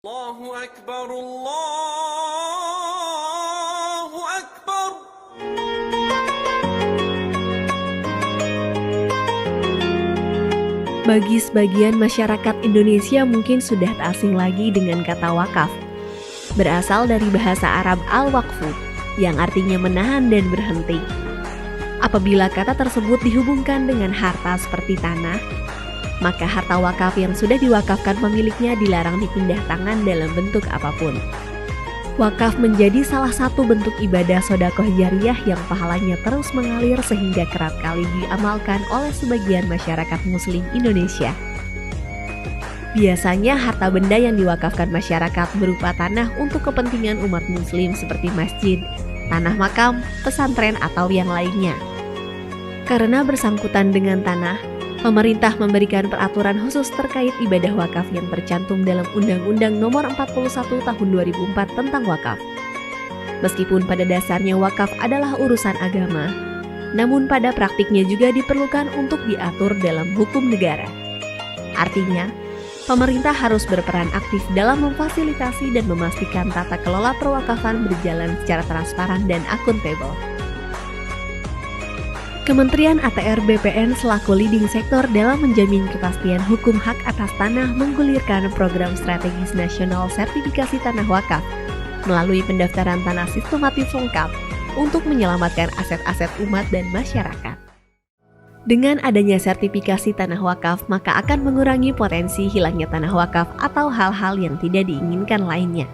Allahu Akbar, Allahu Akbar. Bagi sebagian masyarakat Indonesia mungkin sudah tak asing lagi dengan kata wakaf. Berasal dari bahasa Arab al-waqfu, yang artinya menahan dan berhenti. Apabila kata tersebut dihubungkan dengan harta seperti tanah, maka harta wakaf yang sudah diwakafkan pemiliknya dilarang dipindah tangan dalam bentuk apapun. Wakaf menjadi salah satu bentuk ibadah sedekah jariyah yang pahalanya terus mengalir sehingga kerap kali diamalkan oleh sebagian masyarakat muslim Indonesia. Biasanya harta benda yang diwakafkan masyarakat berupa tanah untuk kepentingan umat muslim seperti masjid, tanah makam, pesantren, atau yang lainnya. Karena bersangkutan dengan tanah, pemerintah memberikan peraturan khusus terkait ibadah wakaf yang tercantum dalam Undang-Undang Nomor 41 Tahun 2004 tentang wakaf. Meskipun pada dasarnya wakaf adalah urusan agama, namun pada praktiknya juga diperlukan untuk diatur dalam hukum negara. Artinya, pemerintah harus berperan aktif dalam memfasilitasi dan memastikan tata kelola perwakafan berjalan secara transparan dan akuntabel. Kementerian ATR BPN selaku leading sektor dalam menjamin kepastian hukum hak atas tanah menggulirkan program strategis nasional sertifikasi tanah wakaf melalui pendaftaran tanah sistematis lengkap untuk menyelamatkan aset-aset umat dan masyarakat. Dengan adanya sertifikasi tanah wakaf, maka akan mengurangi potensi hilangnya tanah wakaf atau hal-hal yang tidak diinginkan lainnya.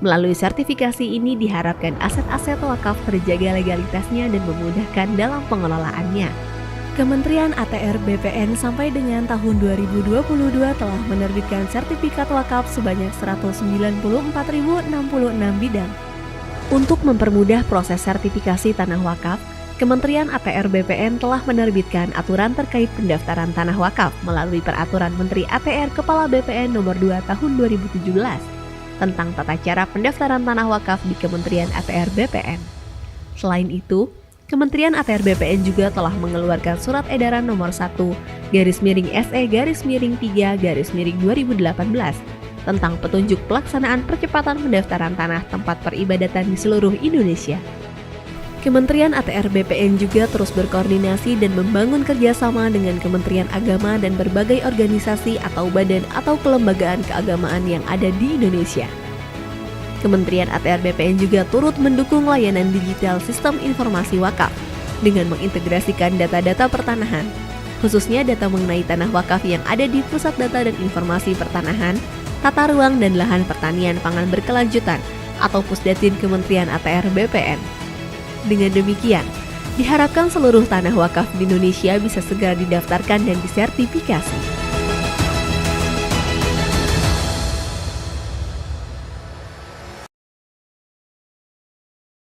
Melalui sertifikasi ini diharapkan aset-aset wakaf terjaga legalitasnya dan memudahkan dalam pengelolaannya. Kementerian ATR BPN sampai dengan tahun 2022 telah menerbitkan sertifikat wakaf sebanyak 194.066 bidang. Untuk mempermudah proses sertifikasi tanah wakaf, Kementerian ATR BPN telah menerbitkan aturan terkait pendaftaran tanah wakaf melalui Peraturan Menteri ATR Kepala BPN Nomor 2 Tahun 2017 tentang tata cara pendaftaran tanah wakaf di Kementerian ATR BPN. Selain itu, Kementerian ATR BPN juga telah mengeluarkan Surat Edaran Nomor 1/SE-3/2018 tentang petunjuk pelaksanaan percepatan pendaftaran tanah tempat peribadatan di seluruh Indonesia. Kementerian ATR BPN juga terus berkoordinasi dan membangun kerjasama dengan Kementerian Agama dan berbagai organisasi atau badan atau kelembagaan keagamaan yang ada di Indonesia. Kementerian ATR BPN juga turut mendukung layanan digital sistem informasi wakaf dengan mengintegrasikan data-data pertanahan, khususnya data mengenai tanah wakaf yang ada di Pusat Data dan Informasi Pertanahan, Tata Ruang dan Lahan Pertanian Pangan Berkelanjutan atau Pusdatin Kementerian ATR BPN. Dengan demikian, diharapkan seluruh tanah wakaf di Indonesia bisa segera didaftarkan dan disertifikasi.